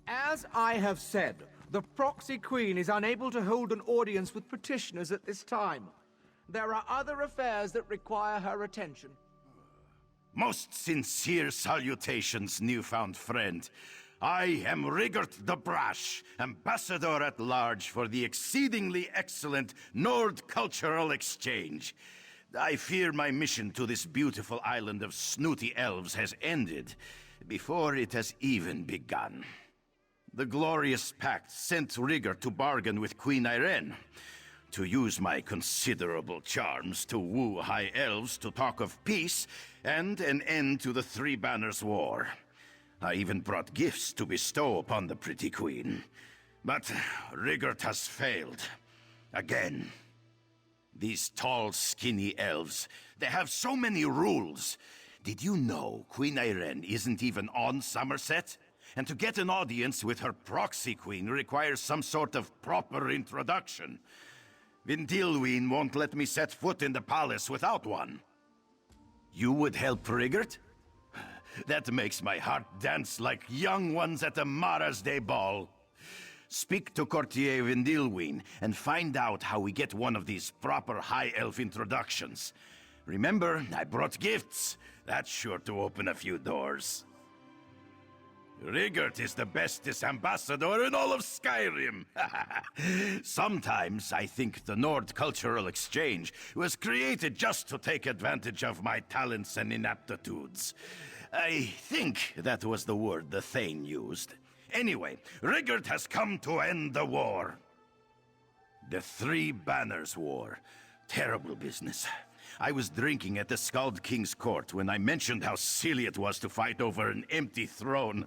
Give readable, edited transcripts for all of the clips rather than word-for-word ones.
As I have said, the proxy queen is unable to hold an audience with petitioners at this time. There are other affairs that require her attention. Most sincere salutations, newfound friend. I am Rigurt the Brash, Ambassador at Large for the exceedingly excellent Nord Cultural Exchange. I fear my mission to this beautiful island of snooty elves has ended before it has even begun. The glorious pact sent Rigurt to bargain with Queen Irene, to use my considerable charms to woo high elves to talk of peace and an end to the Three Banners War. I even brought gifts to bestow upon the pretty queen. But Rigurt has failed. Again. These tall, skinny elves, they have so many rules. Did you know Queen Irene isn't even on Somerset? And to get an audience with her proxy queen requires some sort of proper introduction. Vindilween won't let me set foot in the palace without one. You would help Rigurt? That makes my heart dance like young ones at a Mara's Day ball. Speak to Courtier Vindilween and find out how we get one of these proper high elf introductions. Remember, I brought gifts. That's sure to open a few doors. Rigurt is the bestest ambassador in all of Skyrim. Sometimes I think the Nord Cultural Exchange was created just to take advantage of my talents and inaptitudes. I think that was the word the Thane used. Anyway, Rigurt has come to end the war. The Three Banners War. Terrible business. I was drinking at the Skald King's court when I mentioned how silly it was to fight over an empty throne.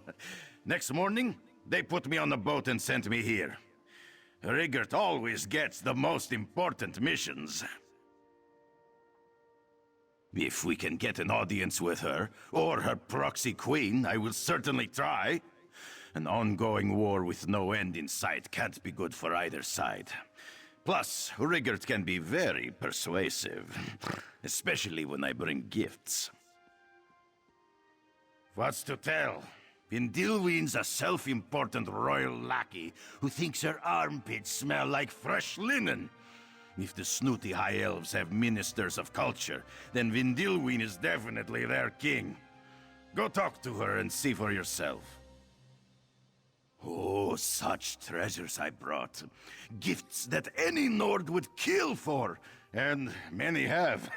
Next morning, they put me on a boat and sent me here. Rigurt always gets the most important missions. If we can get an audience with her, or her proxy queen, I will certainly try. An ongoing war with no end in sight can't be good for either side. Plus, Rigurt can be very persuasive, especially when I bring gifts. What's to tell? Vindilween's a self-important royal lackey who thinks her armpits smell like fresh linen. If the snooty high elves have ministers of culture, then Vindilween is definitely their king. Go talk to her and see for yourself. Oh, such treasures I brought. Gifts that any Nord would kill for, and many have.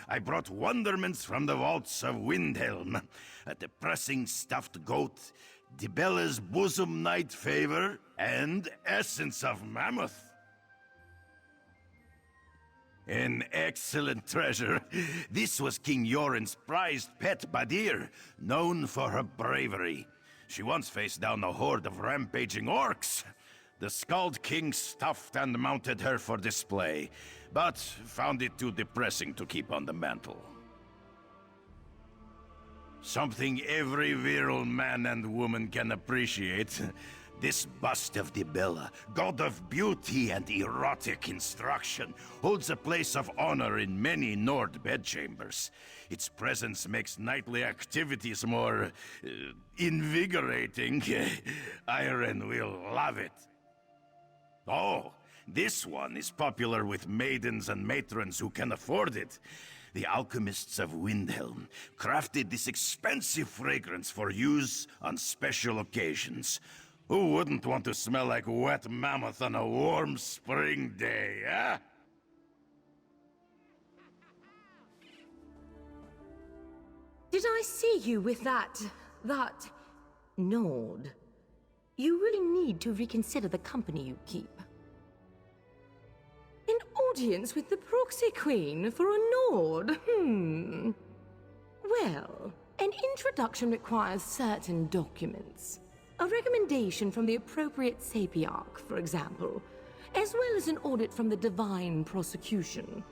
I brought wonderments from the vaults of Windhelm, a depressing stuffed goat, Dibella's bosom knight favor, and essence of mammoth. An excellent treasure. This was King Yoren's prized pet Badir, known for her bravery. She once faced down a horde of rampaging orcs. The Skald King stuffed and mounted her for display, but found it too depressing to keep on the mantle. Something every virile man and woman can appreciate. This bust of Dibella, god of beauty and erotic instruction, holds a place of honor in many Nord bedchambers. Its presence makes nightly activities more invigorating. Irene will love it. Oh, this one is popular with maidens and matrons who can afford it. The alchemists of Windhelm crafted this expensive fragrance for use on special occasions. Who wouldn't want to smell like wet mammoth on a warm spring day, eh? Did I see you with that Nord? You really need to reconsider the company you keep. An audience with the proxy queen for a Nord? Well, an introduction requires certain documents. A recommendation from the appropriate sapiarch, for example, as well as an audit from the divine prosecution.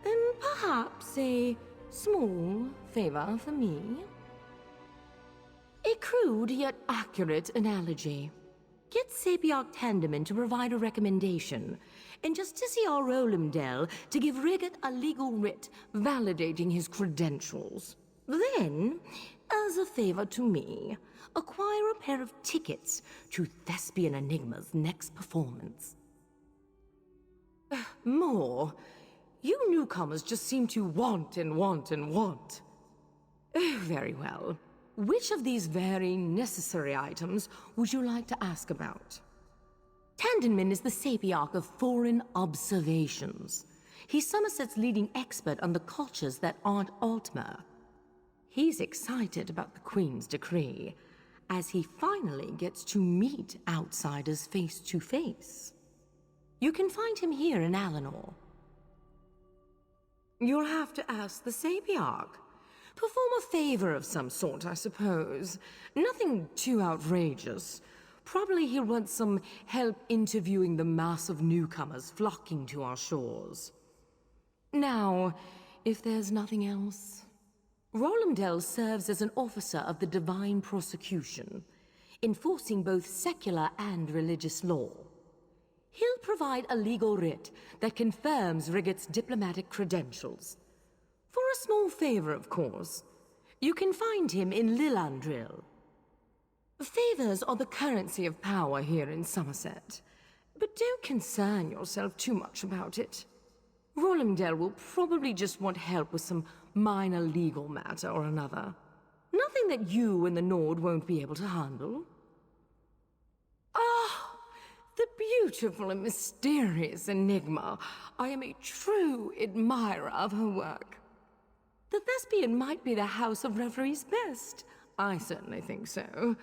And perhaps a small favor for me. A crude yet accurate analogy. Get Sapiarch Tandeman to provide a recommendation, and Justiciar Rolimdel to give Rigurt a legal writ validating his credentials. Then, as a favor to me, acquire a pair of tickets to Thespian Enigma's next performance. More. You newcomers just seem to want and want and want. Very well. Which of these very necessary items would you like to ask about? Tandinman is the Sapiarch of Foreign Observations. He's Somerset's leading expert on the cultures that aren't Altmer. He's excited about the Queen's decree, as he finally gets to meet outsiders face to face. You can find him here in Alinor. You'll have to ask the Sapiarch. Perform a favor of some sort, I suppose. Nothing too outrageous. Probably he'll want some help interviewing the mass of newcomers flocking to our shores. Now, if there's nothing else, Rolamdel serves as an officer of the Divine Prosecution, enforcing both secular and religious law. He'll provide a legal writ that confirms Rigurt's diplomatic credentials. For a small favor, of course. You can find him in Lilandril. Favors are the currency of power here in Somerset, but don't concern yourself too much about it. Rolamdel will probably just want help with some minor legal matter or another. Nothing that you and the Nord won't be able to handle. Ah, the beautiful and mysterious Enigma. I am a true admirer of her work. The Thespian might be the House of Revelry's best. I certainly think so.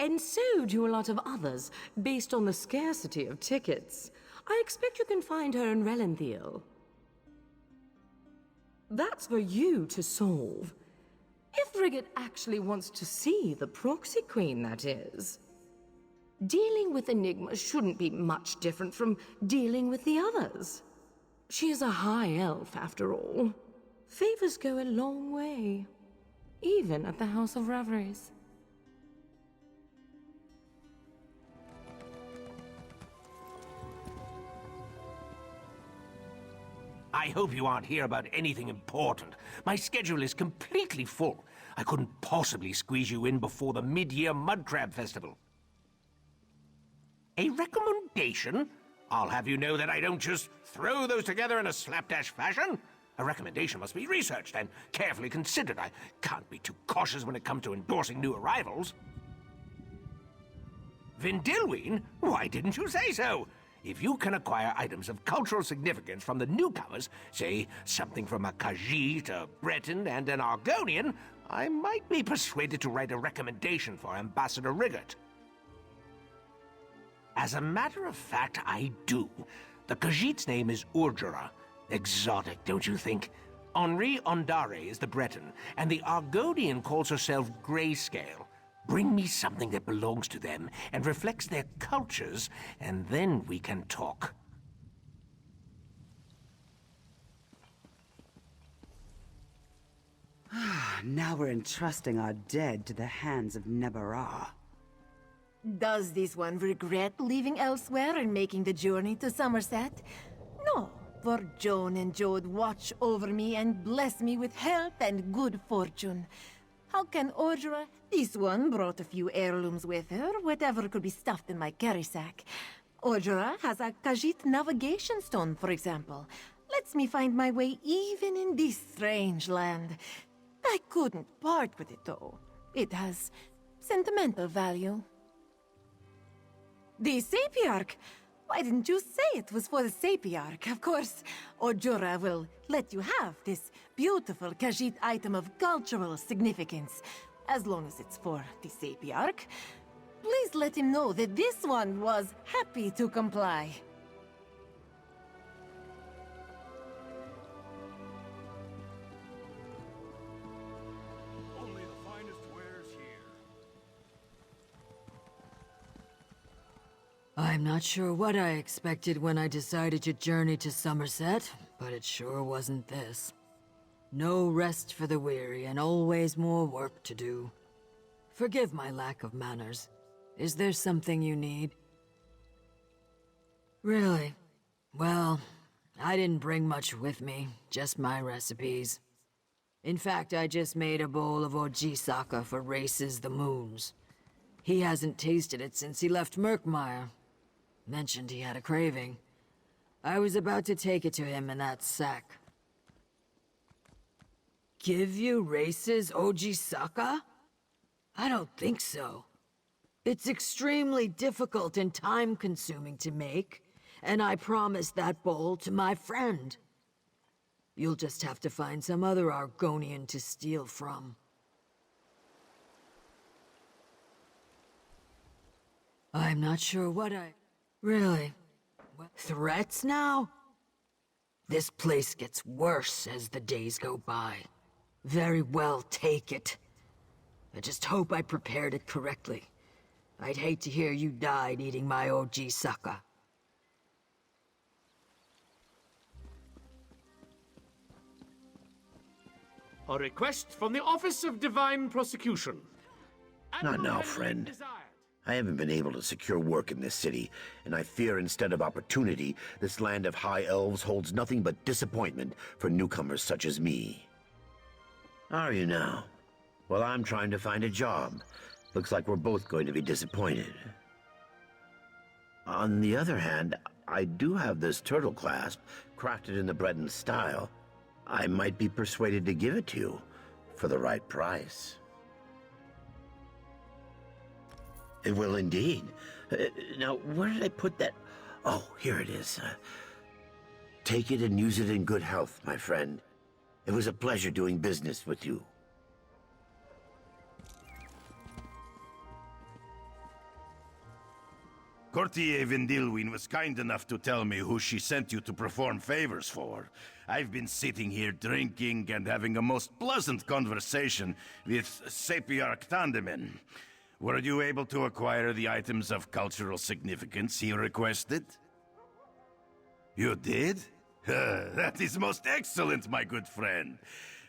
And so do a lot of others, based on the scarcity of tickets. I expect you can find her in Relenthiel. That's for you to solve. If Rigurt actually wants to see the proxy queen, that is. Dealing with Enigma shouldn't be much different from dealing with the others. She is a high elf, after all. Favors go a long way, even at the House of Reveries. I hope you aren't here about anything important. My schedule is completely full. I couldn't possibly squeeze you in before the mid-year Mud Crab Festival. A recommendation? I'll have you know that I don't just throw those together in a slapdash fashion. A recommendation must be researched and carefully considered. I can't be too cautious when it comes to endorsing new arrivals. Vindilween? Why didn't you say so? If you can acquire items of cultural significance from the newcomers, say something from a Khajiit, a Breton, and an Argonian, I might be persuaded to write a recommendation for Ambassador Rigurt. As a matter of fact, I do. The Khajiit's name is Urjara. Exotic, don't you think? Henri Ondare is the Breton, and the Argonian calls herself Grayscale. Bring me something that belongs to them and reflects their cultures, and then we can talk. Now we're entrusting our dead to the hands of Nebarah. Does this one regret leaving elsewhere and making the journey to Somerset? No, for Joan and Jode watch over me and bless me with health and good fortune. How can Ordra? This one brought a few heirlooms with her, whatever could be stuffed in my carry sack. Ordra has a Khajiit navigation stone, for example. Lets me find my way even in this strange land. I couldn't part with it, though. It has sentimental value. The Sapiarch! Why didn't you say it was for the Sapiarch? Of course, Ojura will let you have this beautiful Khajiit item of cultural significance, as long as it's for the Sapiarch. Please let him know that this one was happy to comply. Only the finest wares here. I'm not sure what I expected when I decided to journey to Somerset, but it sure wasn't this. No rest for the weary, and always more work to do. Forgive my lack of manners. Is there something you need? Really? Well, I didn't bring much with me, just my recipes. In fact, I just made a bowl of Ojisaka for Races the Moons. He hasn't tasted it since he left Murkmire. Mentioned he had a craving. I was about to take it to him in that sack. Give you Races Ojisaka? I don't think so. It's extremely difficult and time-consuming to make, and I promised that bowl to my friend. You'll just have to find some other Argonian to steal from. I'm not sure what I... Really? Threats now? This place gets worse as the days go by. Very well, take it. I just hope I prepared it correctly. I'd hate to hear you died eating my Ojisaka. A request from the Office of Divine Prosecution. Not now, friend. I haven't been able to secure work in this city, and I fear instead of opportunity, this land of high elves holds nothing but disappointment for newcomers such as me. Are you now? Well, I'm trying to find a job. Looks like we're both going to be disappointed. On the other hand, I do have this turtle clasp, crafted in the Breton style. I might be persuaded to give it to you, for the right price. It will indeed. Now, where did I put that? Oh, here it is. Take it and use it in good health, my friend. It was a pleasure doing business with you. Courtier Vindilwyn was kind enough to tell me who she sent you to perform favors for. I've been sitting here drinking and having a most pleasant conversation with Sapiarch Tandemin. Were you able to acquire the items of cultural significance he requested? You did? That is most excellent, my good friend.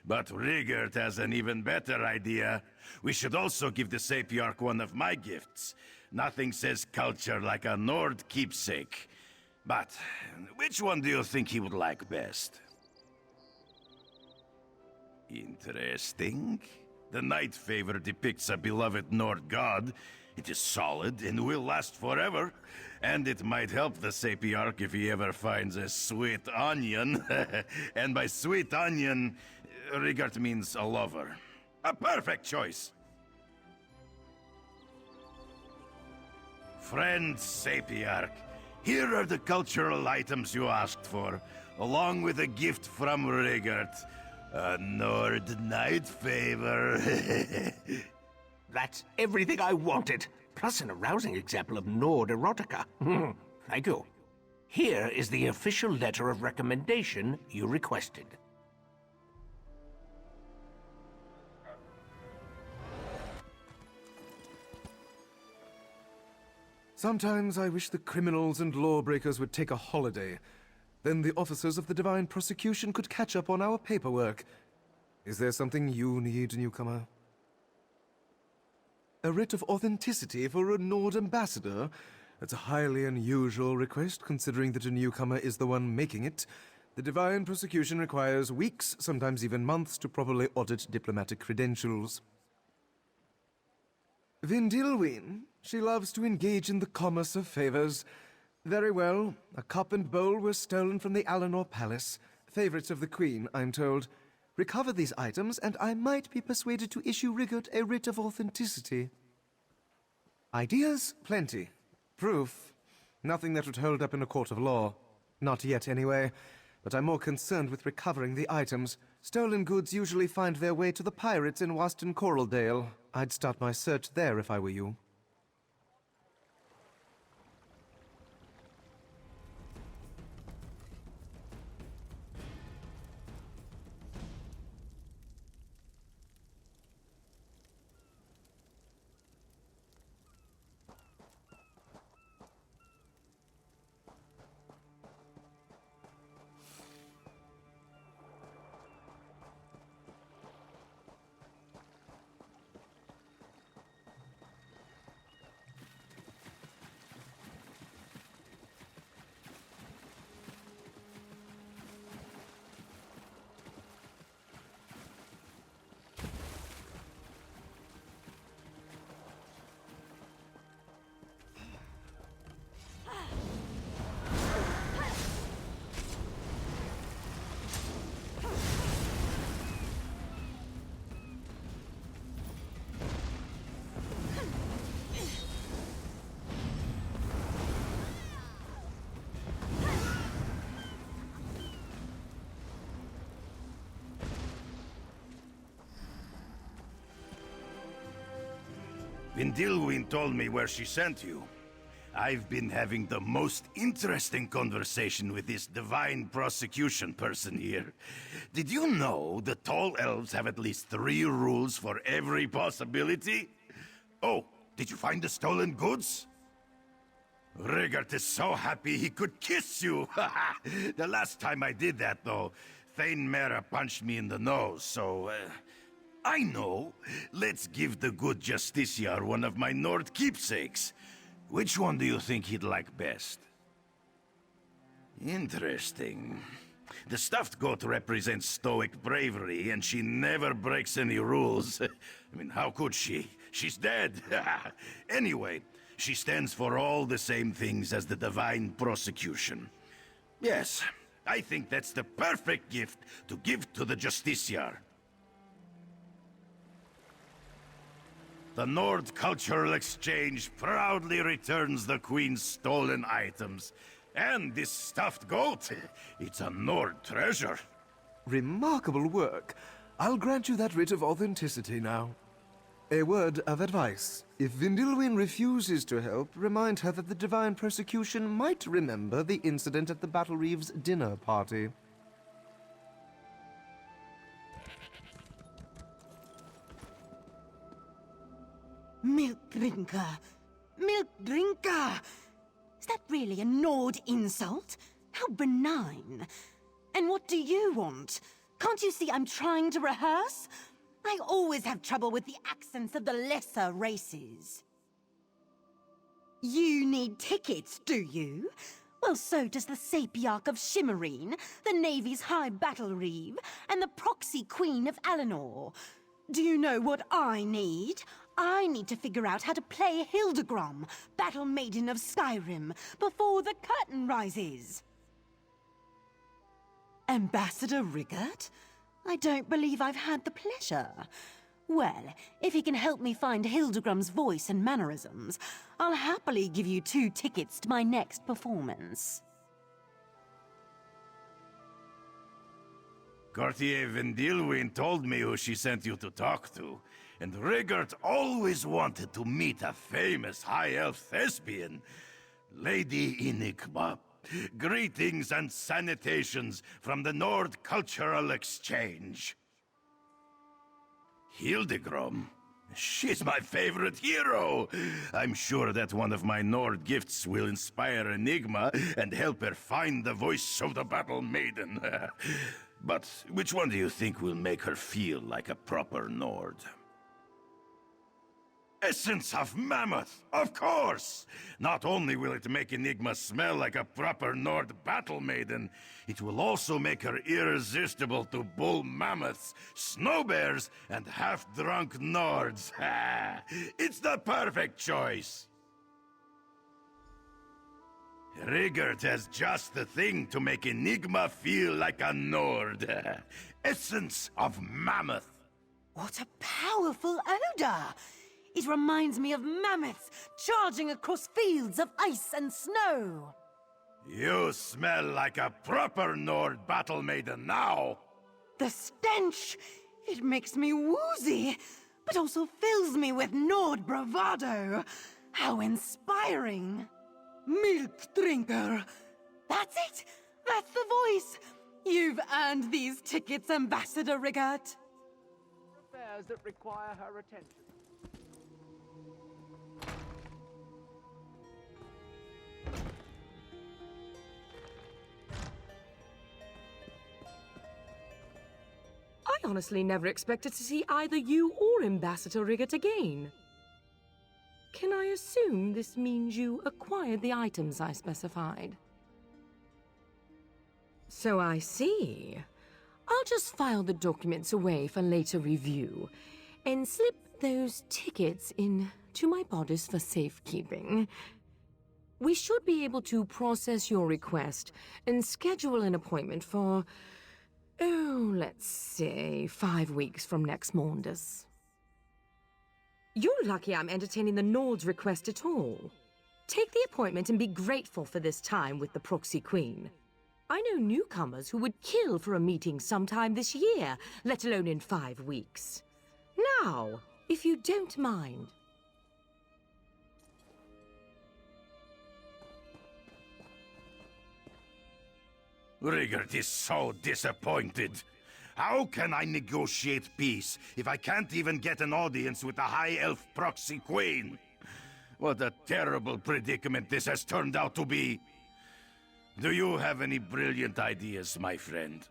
But Rigurt has an even better idea. We should also give the Sapiarch one of my gifts. Nothing says culture like a Nord keepsake. But which one do you think he would like best? Interesting. The Night Favor depicts a beloved Nord god. It is solid and will last forever. And it might help the Sapiarch if he ever finds a sweet onion. And by sweet onion, Rigurt means a lover. A perfect choice! Friend Sapiarch, here are the cultural items you asked for, along with a gift from Rigurt. A Nord Night Favor. That's everything I wanted, plus an arousing example of Nord erotica. Thank you. Here is the official letter of recommendation you requested. Sometimes I wish the criminals and lawbreakers would take a holiday. Then the officers of the Divine Prosecution could catch up on our paperwork. Is there something you need, newcomer? A writ of authenticity for a Nord ambassador? That's a highly unusual request, considering that a newcomer is the one making it. The Divine Prosecution requires weeks, sometimes even months, to properly audit diplomatic credentials. Vindilwyn, she loves to engage in the commerce of favors. Very well. A cup and bowl were stolen from the Alinor Palace. Favorites of the Queen, I'm told. Recover these items, and I might be persuaded to issue Rigurt a writ of authenticity. Ideas? Plenty. Proof? Nothing that would hold up in a court of law. Not yet, anyway. But I'm more concerned with recovering the items. Stolen goods usually find their way to the pirates in Waston Coraldale. I'd start my search there if I were you. Vindilwyn told me where she sent you. I've been having the most interesting conversation with this divine prosecution person here. Did you know the tall elves have at least 3 rules for every possibility? Oh, did you find the stolen goods? Rigurt is so happy he could kiss you! The last time I did that, though, Thane Mera punched me in the nose, so... I know. Let's give the good Justiciar one of my Nord keepsakes. Which one do you think he'd like best? Interesting. The stuffed goat represents stoic bravery, and she never breaks any rules. I mean, how could she? She's dead. Anyway, she stands for all the same things as the divine prosecution. Yes, I think that's the perfect gift to give to the Justiciar. The Nord Cultural Exchange proudly returns the Queen's stolen items. And this stuffed goat, it's a Nord treasure. Remarkable work. I'll grant you that writ of authenticity now. A word of advice. If Vindilwyn refuses to help, remind her that the divine prosecution might remember the incident at the Battle Reeve's dinner party. Milk drinker! Milk drinker! Is that really a Nord insult? How benign. And what do you want? Can't you see I'm trying to rehearse? I always have trouble with the accents of the lesser races. You need tickets, do you? Well, so does the Sapiarch of Shimmerine, the Navy's High Battle Reeve, and the Proxy Queen of Alinor. Do you know what I need? I need to figure out how to play Hildegrom, Battle Maiden of Skyrim, before the curtain rises. Ambassador Rigurt? I don't believe I've had the pleasure. Well, if he can help me find Hildegrom's voice and mannerisms, I'll happily give you 2 tickets to my next performance. Courtier Vindilwyn told me who she sent you to talk to, and Rigurt always wanted to meet a famous high elf thespian, Lady Enigma. Greetings and salutations from the Nord Cultural Exchange. Hildegrom? She's my favorite hero! I'm sure that one of my Nord gifts will inspire Enigma and help her find the voice of the Battle Maiden. But which one do you think will make her feel like a proper Nord? Essence of Mammoth, of course! Not only will it make Enigma smell like a proper Nord battle maiden, it will also make her irresistible to bull mammoths, snow bears, and half-drunk Nords. It's the perfect choice! Rigurt has just the thing to make Enigma feel like a Nord. Essence of Mammoth. What a powerful odor! It reminds me of mammoths charging across fields of ice and snow. You smell like a proper Nord battle maiden now. The stench! It makes me woozy, but also fills me with Nord bravado. How inspiring! Milk drinker! That's it! That's the voice! You've earned these tickets, Ambassador Rigurt. Affairs that require her attention. I honestly never expected to see either you or Ambassador Rigurt again. Can I assume this means you acquired the items I specified? So I see. I'll just file the documents away for later review, and slip those tickets into my bodice for safekeeping. We should be able to process your request and schedule an appointment for... oh, let's say 5 weeks from next Maundus. You're lucky I'm entertaining the Nord's request at all. Take the appointment and be grateful for this time with the Proxy Queen. I know newcomers who would kill for a meeting sometime this year, let alone in 5 weeks. Now, if you don't mind. Rigurt is so disappointed. How can I negotiate peace if I can't even get an audience with the High Elf proxy queen? What a terrible predicament this has turned out to be. Do you have any brilliant ideas, my friend?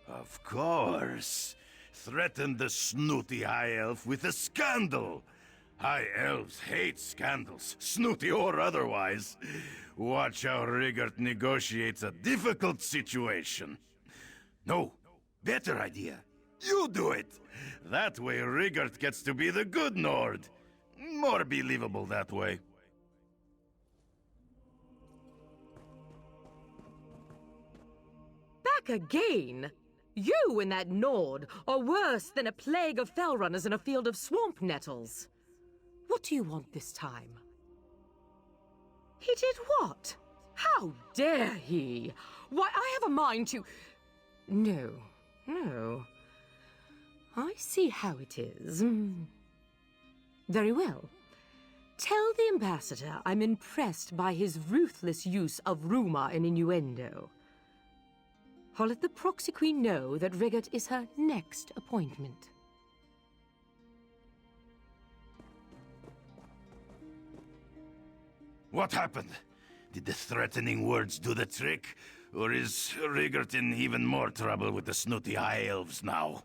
Of course. Threaten the snooty High Elf with a scandal. High Elves hate scandals, snooty or otherwise. Watch how Rigurt negotiates a difficult situation. No, better idea. You do it! That way Rigurt gets to be the good Nord. More believable that way. Back again? You and that Nord are worse than a plague of fell runners in a field of swamp nettles. What do you want this time? He did what? How dare he? Why, I have a mind to... No. I see how it is. Very well. Tell the ambassador I'm impressed by his ruthless use of rumor and innuendo. I'll let the proxy queen know that Rigurt is her next appointment. What happened? Did the threatening words do the trick? Or is Rigurt in even more trouble with the snooty High Elves now?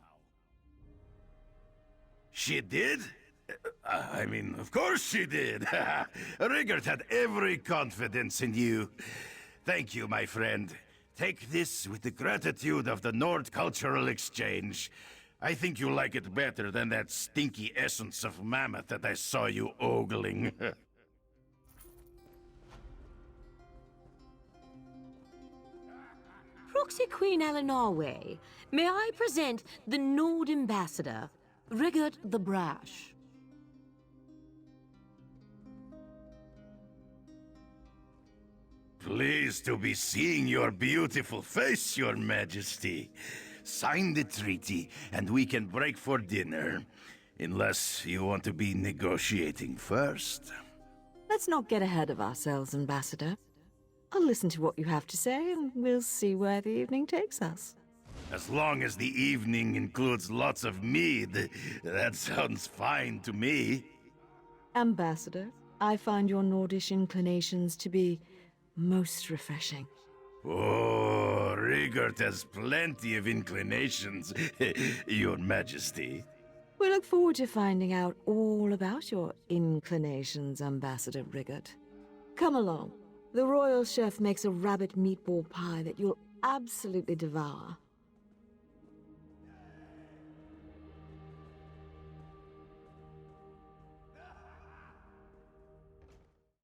She did? I mean, of course she did. Rigurt had every confidence in you. Thank you, my friend. Take this with the gratitude of the Nord Cultural Exchange. I think you'll like it better than that stinky essence of mammoth that I saw you ogling. Proxy Queen Eleanor, may I present the Nord Ambassador, Rigurt the Brash? Pleased to be seeing your beautiful face, Your Majesty. Sign the treaty, and we can break for dinner. Unless you want to be negotiating first. Let's not get ahead of ourselves, Ambassador. I'll listen to what you have to say, and we'll see where the evening takes us. As long as the evening includes lots of mead, that sounds fine to me. Ambassador, I find your Nordish inclinations to be most refreshing. Oh, Rigurt has plenty of inclinations, Your Majesty. We look forward to finding out all about your inclinations, Ambassador Rigurt. Come along. The royal chef makes a rabbit meatball pie that you'll absolutely devour.